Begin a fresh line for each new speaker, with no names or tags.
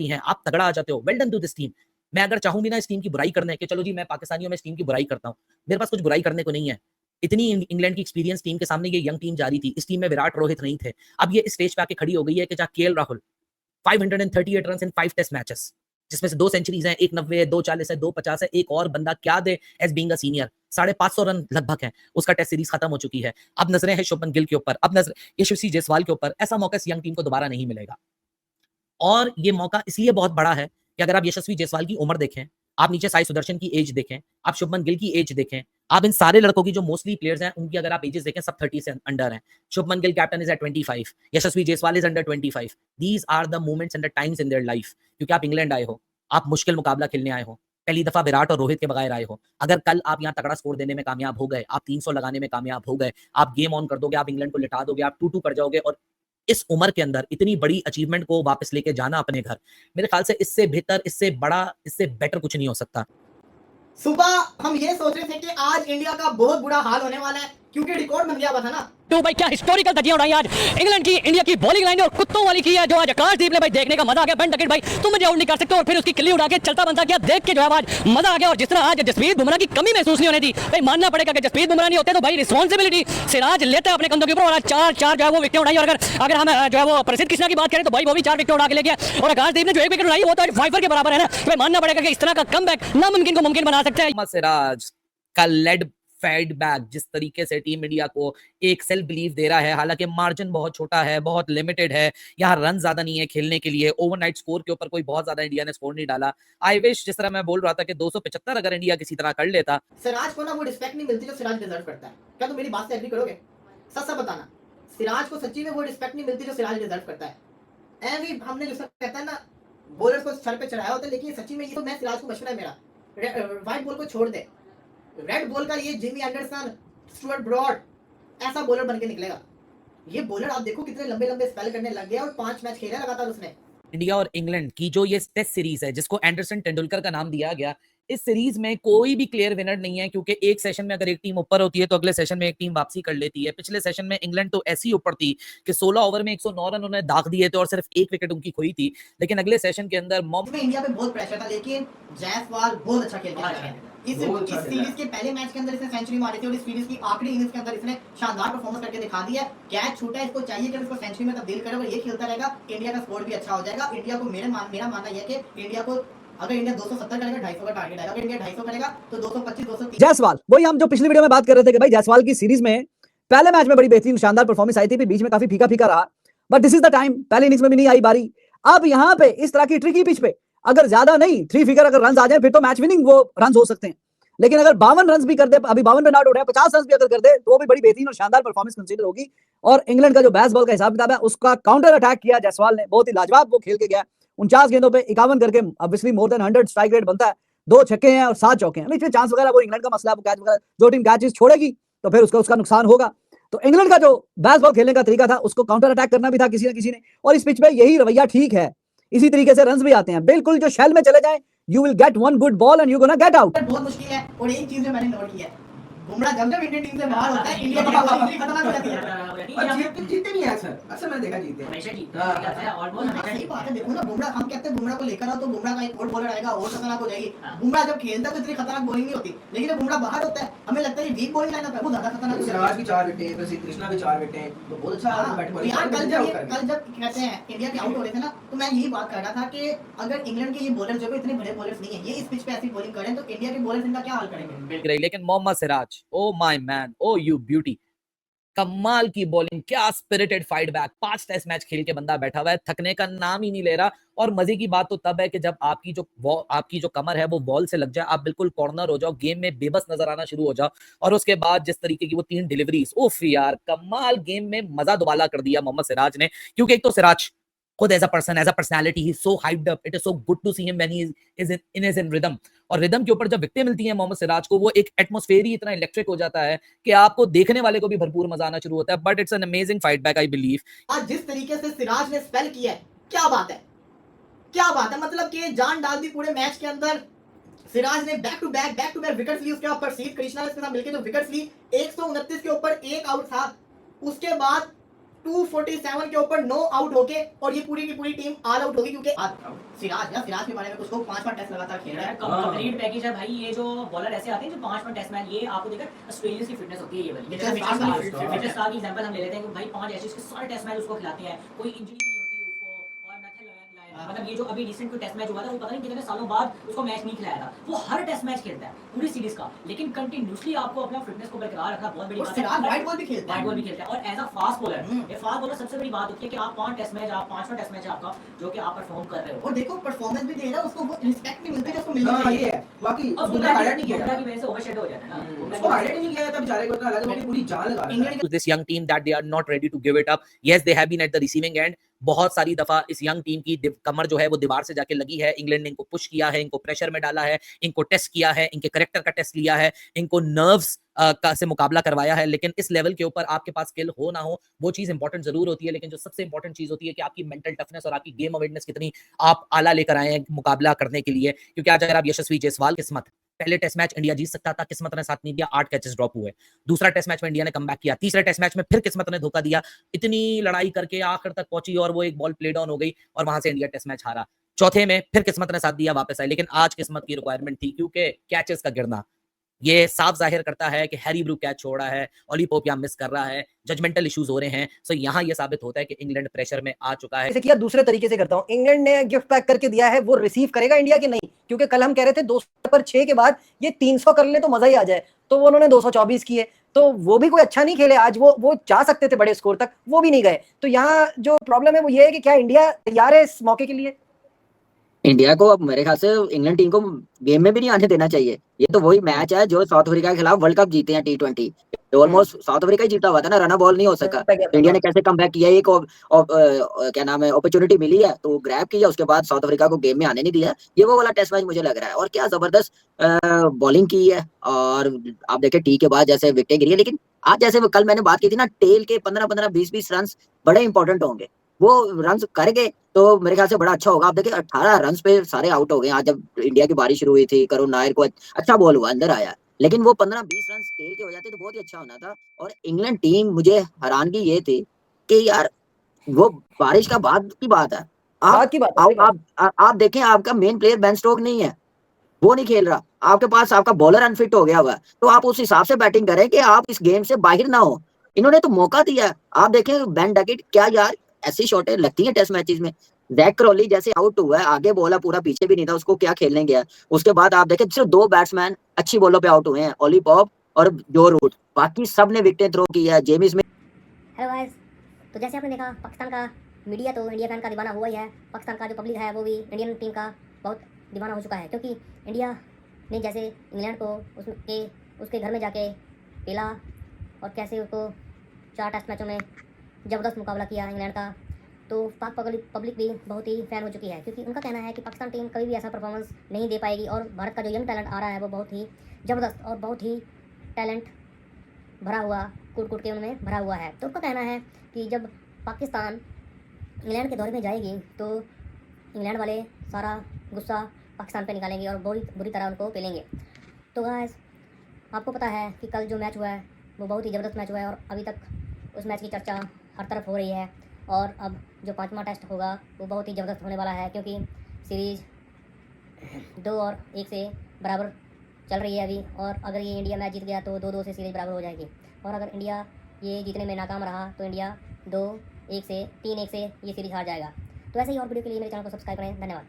सकती हैं, आप तगड़ा आ जाते हो, well done to this team. मैं अगर चाहूँ भी ना इस टीम की बुराई करने कि चलो जी मैं पाकिस्तानी हूँ, मैं इस टीम की बुराई करता हूँ, मेरे पास कुछ बुराई करने को नहीं है। इतनी इंग्लैंड की एक्सपीरियंस टीम के सामने ये यंग टीम जा रही थी, इस टीम में विराट रोहित नहीं थे। अब ये इस स्टेज पे आके खड़ी हो गई है कि जहाँ KL Rahul 538 run in 5 test matches, जिसमें से 2 सेंचुरीज हैं, 1 90 है, 2 40 है, 2 50 है। एक और बंदा क्या दे as being a senior, 550 run लगभग है, उसका टेस्ट सीरीज खत्म हो चुकी है। अब नजरें हैं शुभमन गिल के ऊपर, अब नजर यशस्वी जायसवाल के ऊपर। ऐसा मौका इस यंग टीम को दोबारा नहीं मिलेगा, और ये मौका इसलिए बहुत बड़ा है कि अगर आप यशस्वी जायसवाल की उम्र देखें, आप नीचे साई सुदर्शन की एज देखें, आप शुभमन गिल की एज देखें, आप इन सारे लड़कों की जो मोस्टली प्लेयर्स हैं उनकी अगर आप एजेस देखें, सब 30 से अंडर हैं। Shubman Gill captain is at 25, Yashasvi Jaiswal is under 25। These are the moments and the times in their life, क्योंकि आप इंग्लैंड आए हो, आप मुश्किल मुकाबला खेलने आए हो, पहली दफा विराट और रोहित के बगैर आए हो। अगर कल आप यहाँ तगड़ा स्कोर देने में कामयाब हो गए, आप 300 लगाने में कामयाब हो गए, आप गेम ऑन कर दोगे, आप इंग्लैंड को लिटा दोगे, आप 2-2 कर जाओगे, और इस उम्र के अंदर इतनी बड़ी अचीवमेंट को वापस लेके जाना अपने घर, मेरे ख्याल से इससे बेहतर, इससे बड़ा, इससे बेटर कुछ नहीं हो सकता।
सुबह हम ये सोच रहे थे कि आज इंडिया का बहुत बुरा हाल होने वाला है, क्योंकि रिकॉर्ड बन गया हुआ था ना।
तो भाई क्या हिस्टोरिकल धज्जियां उड़ाई आज इंग्लैंड की, इंडिया की बॉलिंग लाइन और कुत्तों वाली की है जो आज आकाशदीप ने भाई देखने का मजा आ गया। बेन डकेट भाई तुम मुझे आउट नहीं कर सकते, और फिर उसकी किल्ली उड़ा के चलता बनता गया, देख के जो है आज मजा आ गया। और जिस तरह आज जसप्रीत बुमराह की कमी महसूस नहीं होने दी, भाई मानना पड़ेगा कि जसप्रीत बुमराह नहीं होते तो भाई रिस्पॉन्सिबिलिटी सिराज लेता है अपने कंधों के ऊपर, और आज चार जो है वो विकेट उड़ाई। और अगर हम जो है वो प्रसिद्ध कृष्णा की बात करें तो भाई वो भी 4 विकेट उड़ा के ले गया, और आकाशदीप ने जो 1 विकेट उड़ाई वो तो आज फाइवर के बराबर है ना। भाई मानना पड़ेगा कि इस तरह का कमबैक नामुमकिन को मुमकिन बना सकता है।
सिराज का लेड फीडबैक जिस तरीके से टीम इंडिया को एक सेल्फ बिलीव दे रहा है, हालांकि मार्जिन बहुत छोटा है, बहुत लिमिटेड है, यहाँ रन ज्यादा नहीं है खेलने के लिए, ओवरनाइट स्कोर के ऊपर कोई बहुत ज्यादा इंडिया ने स्कोर नहीं डाला। आई विश, जिस तरह मैं बोल रहा था कि 275 अगर इंडिया किसी तरह कर लेता।
सिराज को ना वो रिस्पेक्ट नहीं मिलती जो सिराज डिजर्व करता है। क्या तुम मेरी बात से एग्री करोगे? सच बताना, सिराज को सच्ची में वो रिस्पेक्ट नहीं मिलती जो सिराज डिजर्व करता है। एवी हमने जो कहता है ना, बॉलर को सर पे चढ़ाया होता है, लेकिन सच्ची में ये तो मैं सिराज को मशवरा है मेरा, व्हाइट बॉल को छोड़ दे, रेड बॉल का ये जिमी एंडरसन, स्टुअर्ट ब्रॉड ऐसा बॉलर बन के निकलेगा। ये बॉलर आप देखो कितने लंबे लंबे स्पेल करने लग गया, और 5 मैच खेला लगातार उसने।
इंडिया और इंग्लैंड की जो ये टेस्ट सीरीज है, जिसको एंडरसन तेंदुलकर का नाम दिया गया, इस सीरीज में कोई भी क्लियर विनर नहीं है, क्योंकि एक सेशन में अगर एक टीम ऊपर होती है तो अगले सेशन में एक टीम वापसी कर लेती है। पिछले सेशन में इंग्लैंड तो ऐसी ऊपर थी कि 16 ओवर में 109 रन उन्होंने दाग दिए थे और सिर्फ 1 विकेट उनकी खोई थी, लेकिन अगले सेशन के अंदर
इंडिया पे बहुत प्रेशर था, लेकिन जायसवाल बहुत अच्छा खेल रहा है। इस सीरीज के पहले मैच के अंदर इसने सेंचुरी मारी थी, और इस सीरीज की आखिरी इनिंग्स के अंदर इसने शानदार परफॉर्मेंस करके दिखा दिया। कैच छूटा है, इसको चाहिए कि इसको सेंचुरी में तब्दील करे, और ये खेलता रहेगा इंडिया का स्कोर भी अच्छा हो जाएगा। इंडिया को मेरा मानना यह है कि इंडिया को अगर इंडिया 270 करेगा 250 का टारगेट है, अगर इंडिया 250 करेगा तो 225 230।
जायसवाल, वही हम जो पिछली वीडियो में बात कर रहे थे कि भाई जायसवाल की सीरीज में पहले मैच में बड़ी बेहतरीन शानदार परफॉर्मेंस आई थी, फिर बीच में काफी फीका फीका रहा, but this is the time, पहले इनिंग्स में भी नहीं आई बारी। अब यहाँ पे इस तरह की ट्रिकी पिच पे अगर ज्यादा नहीं 3 फिगर अगर रन आ जाए फिर तो मैच विनिंग वो रन हो सकते हैं, लेकिन अगर 52 रन भी कर दे, अभी 52 पे नॉट हो रहा है, 50 रन भी अगर कर दे तो भी बड़ी बेहतरीन और शानदार परफॉर्मेंस कंसीडर होगी। और इंग्लैंड का जो बैस बॉल का हिसाब किताब है उसका काउंटर अटैक किया जायसवाल ने, बहुत ही लाजवाब वो खेल के गया। 49 गेंदों पे 51 करके obviously more than 100 strike rate बनता है, 2 छक्के हैं और 7 चौके हैं। इसमें चांस वगैरह वो इंग्लैंड का मसला है, वो कैच वगैरह जो टीम कैचेस छोड़ेगी तो फिर उसका नुकसान होगा। तो इंग्लैंड का जो बैस बॉल खेलने का तरीका था उसको काउंटर अटैक करना भी था किसी न किसी ने, और इस पिच पे यही रवैया ठीक है, इसी तरीके से रन्स भी आते हैं। बिल्कुल जो शेल में चले जाए, you will get one good ball and you're gonna get out।
बहुत मुश्किल है, और एक चीज मैंने नोट की है, बुमराह जब इंडियन टीम से बाहर होता है इंडिया की बॉलिंग खतरनाक हो जाती है।
जीतते नहीं है अक्सर मैंने देखा जीते
हमेशा जीतते हैं ऑलमोस्ट हमेशा। सही बात है, देखो ना बुमराह, हम कहते हैं बुमराह को लेकर आओ तो बुमराह का एक और बॉलर आएगा और खतरनाक हो जाएगी। बुमराह जब खेलता है तो इतनी खतरनाक बॉलिंग नहीं होती, लेकिन जब बुमराह बाहर होता है हमें लगता है ये वीक बॉलिंग लाइनअप है, वो ज्यादा खतरनाक हो जाती है।
सिराज की 4 विकेट, प्रसिद्ध कृष्णा भी 4 विकेट, तो बहुत अच्छा बैट बॉलिंग।
यार कल जब कहते हैं इंडिया के आउट हो रहे थे ना, तो मैं यही बात कर रहा था कि अगर इंग्लैंड के ये बॉलर जो इतने बड़े बॉलर्स नहीं है, ये इस पिच पे ऐसी बॉलिंग करें तो इंडिया के बॉलर्स इनका क्या हाल करेंगे।
लेकिन Mohammed Siraj, oh my man, oh you beauty, कमाल की बॉलिंग, क्या spirited fight back. 5 test match खेल के बंदा बैठा हुआ है, थकने का नाम ही नहीं ले रहा। और मजे की बात तो तब है कि जब आपकी जो कमर है वो बॉल से लग जाए, आप बिल्कुल कॉर्नर हो जाओ, गेम में बेबस नजर आना शुरू हो जाओ, और उसके बाद जिस तरीके की वो 3 डिलीवरीज, उफ यार कमाल, गेम में मजा दुबाला कर दिया मोहम्मद सिराज ने। क्योंकि एक तो सिराज खुद as a person, as a personality, he so hyped up, it is so good to see him when he is in rhythm. और रिदम के ऊपर जब विकेटें मिलती हैं मोहम्मद सिराज को, वो एक एटमॉस्फेयर ही इतना इलेक्ट्रिक हो जाता है कि आपको देखने वाले को भी भरपूर मजा आना शुरू होता है। But it's an amazing fight back, I believe.
आज जिस तरीके से सिराज ने स्पेल किया है, क्या बात है, क्या बात है, मतलब कि जान डाल दी पूरे मैच के अंदर। सिराज ने बैक टू बैक विकेट्स ली, उसके बाद प्रसिद्ध कृष्णा ने इसके साथ मिलकर जो विकेट्स ली, 129 के ऊपर 1 आउट था, उसके बाद 247 के ऊपर नो आउट होके और ये पूरी की पूरी टीम ऑल आउट होगी क्योंकि सिराज के बारे में कुछ लोग 5 टेस्ट लगातार खेल रहे हैं।
कंप्लीट पैकेज है भाई। ये जो बॉलर ऐसे आते हैं जो 5 टेस्ट मैच, ये आपको देखकर ऑस्ट्रेलियंस की फिटनेस होती है ये वाली। जैसे मिचेल स्टार्क की एग्जांपल हम ले लेते हैं कि भाई 5 एशेज के सारे टेस्ट मैच उसको खिलाते हैं, कोई इंजरी नहीं होती उसको, और नथन लायन, मतलब ये जो अभी रिसेंट कोई टेस्ट मैच हुआ था वो पता नहीं कितने सालों बाद उसको मैच नहीं खिलाया था, वो हर टेस्ट मैच खेलता है पूरी सीरीज का, लेकिन कंटिन्यूअसली आपको अपना फिटनेस को बरकरार रखना बहुत बड़ी
और
बात
सिराज
है।
वाइट बॉल भी खेलता है।
वाइट बॉल भी खेलता है और एज अ फास्ट बॉलर, ये फास्ट बॉलर सबसे बड़ी बात होती है कि आप 5 टेस्ट मैच, आप 5वां टेस्ट मैच आपका जो कि आप परफॉर्म कर रहे हो,
और देखो परफॉर्मेंस भी दे रहा है, उसको वो रिस्पेक्ट नहीं मिलती जो उसको मिलनी
हाँ
चाहिए।
ये है बाकी
और
उसने हाईलाइट नहीं किया
बुमराह की वजह से ओवरशैडो हो जाता है ना।
उसको हाईलाइट नहीं किया जाता बेचारे को, इतना हालांकि वो पूरी जान लगा रहा
इंग्लैंड
है।
to this young team that they are not ready to give it up. Yes, they have been at the receiving end. बहुत सारी दफा इस यंग टीम की कमर जो है वो दीवार से जाके लगी है। इंग्लैंड ने इनको पुश किया है, इनको प्रेशर में डाला है, इनको टेस्ट किया है, इनके करेक्टर का टेस्ट लिया है, इनको नर्व्स से मुकाबला करवाया है। लेकिन इस लेवल के ऊपर आपके पास स्किल हो ना हो वो चीज इंपॉर्टेंट जरूर होती है, लेकिन जो सबसे इंपॉर्टेंट चीज होती है कि आपकी मेंटल टफनेस और आपकी गेम अवेयरनेस कितनी आप आला लेकर आए हैं मुकाबला करने के लिए। क्योंकि आज अगर आप यशस्वी जायसवाल, किस्मत, पहले टेस्ट मैच इंडिया जीत सकता था, किस्मत ने साथ नहीं दिया, 8 कैचेस ड्रॉप हुए। दूसरा टेस्ट मैच में इंडिया ने कमबैक किया, तीसरे टेस्ट मैच में फिर किस्मत ने धोखा दिया, इतनी लड़ाई करके आखिर तक पहुंची और वो एक बॉल प्ले डाउन हो गई और वहां से इंडिया टेस्ट मैच हारा। चौथे में फिर किस्मत ने साथ दिया, वापस आए। लेकिन आज किस्मत की रिक्वायरमेंट थी क्योंकि कैचेस का गिरना ये साफ जाहिर करता है कि हैरी ब्रूक कैच छोड़ रहा है, ओली पोप यहाँ मिस कर रहा है, जजमेंटल इश्यूज हो रहे हैं। सो यहाँ ये साबित होता है कि इंग्लैंड प्रेशर में आ चुका है।
इसे किया दूसरे तरीके से करता हूं, इंग्लैंड ने गिफ्ट पैक करके दिया है, वो रिसीव करेगा इंडिया की नहीं, क्योंकि कल हम कह रहे थे 200 पर 6 के बाद ये 300 कर ले तो मजा ही आ जाए, तो वो उन्होंने 224 किए, तो वो भी कोई अच्छा नहीं खेले आज। वो जा सकते थे बड़े स्कोर तक, वो भी नहीं गए। तो यहाँ जो प्रॉब्लम है वो ये है कि क्या इंडिया तैयार है इस मौके के लिए?
इंडिया को अब मेरे ख्याल से इंग्लैंड टीम को गेम में भी नहीं आने देना चाहिए। ये तो वही मैच है जो साउथ अफ्रीका के खिलाफ वर्ल्ड कप जीते हैं T20, ऑलमोस्ट साउथ अफ्रीका ही जीता हुआ था ना, रन बॉल नहीं हो सका। तो इंडिया ने कैसे कमबैक किया, एक क्या नाम है अपॉर्चुनिटी मिली है तो ग्रैब किया, उसके बाद साउथ अफ्रीका को गेम में आने नहीं दिया। ये वो वाला टेस्ट मैच मुझे लग रहा है। और क्या जबरदस्त बॉलिंग की है, और आप देखें टी के बाद जैसे विकेटें गिरी है, लेकिन आज जैसे कल मैंने बात की थी ना, टेल के 15-15 20-20 रन बड़े इंपॉर्टेंट होंगे, वो रन कर गए तो मेरे ख्याल से बड़ा अच्छा होगा। आप देखिए 18 रन पे सारे आउट हो गए। आज जब इंडिया की बारिश शुरू हुई थी, करुण नायर को अच्छा बॉल हुआ, अंदर आया, लेकिन वो 15-20 रन टेल के हो जाते तो बहुत ही अच्छा होना था। और इंग्लैंड टीम, मुझे हैरानगी ये थी कि यार वो बारिश का बाद की बात है,
बात की बात है,
आप देखें आपका मेन प्लेयर बेन स्टोक नहीं है, वो नहीं खेल रहा, आपके पास आपका बॉलर अनफिट हो गया हुआ है, तो आप उस हिसाब से बैटिंग करें कि आप इस गेम से बाहर ना हो। इन्होंने तो मौका दिया है। आप देखें बेन डकेट, क्या यार ऐसी शॉटें लगती हैं टेस्ट मैचेस में। जैक क्रॉली जैसे आउट हुआ है, आगे बॉला पूरा पीछे भी नहीं था, उसको क्या खेलने गया। उसके बाद आप देखें सिर्फ 2 बैट्समैन अच्छी बॉलों पे आउट हुए हैं, ओली पॉप और जो रूट, बाकी सब ने विकेटें थ्रो की है। Jamie Smith.
हेलो गाइस, तो जैसे आपने देखा पाकिस्तान का मीडिया तो इंडिया फैन का दीवाना हुआ ही है, पाकिस्तान का जो पब्लिक है वो भी इंडियन टीम का बहुत दीवाना हो चुका है, क्योंकि इंडिया ने जैसे इंग्लैंड को उसके घर में जाके पेला और कैसे उसको 4 टेस्ट मैचों में ज़बरदस्त मुकाबला किया इंग्लैंड का, तो पाक पब्लिक भी बहुत ही फ़ैन हो चुकी है, क्योंकि उनका कहना है कि पाकिस्तान टीम कभी भी ऐसा परफॉर्मेंस नहीं दे पाएगी और भारत का जो यंग टैलेंट आ रहा है वो बहुत ही ज़बरदस्त और बहुत ही टैलेंट भरा हुआ, कूट के उनमें भरा हुआ है। तो उनका कहना है कि जब पाकिस्तान इंग्लैंड के दौरे में जाएगी तो इंग्लैंड वाले सारा गुस्सा पाकिस्तान पे निकालेंगे और बुरी तरह उनको पेलेंगे। तो गाइस, आपको पता है कि कल जो मैच हुआ है वो बहुत ही ज़बरदस्त मैच हुआ है और अभी तक उस मैच की चर्चा हर तरफ हो रही है। और अब जो 5वां टेस्ट होगा वो बहुत ही ज़बरदस्त होने वाला है, क्योंकि सीरीज़ 2-1 से बराबर चल रही है अभी, और अगर ये इंडिया मैच जीत गया तो 2-2 से सीरीज़ बराबर हो जाएगी, और अगर इंडिया ये जीतने में नाकाम रहा तो इंडिया 2-1 से 3-1 से ये सीरीज़ हार जाएगा। तो ऐसे ही और वीडियो के लिए मेरे चैनल को सब्सक्राइब करें। धन्यवाद।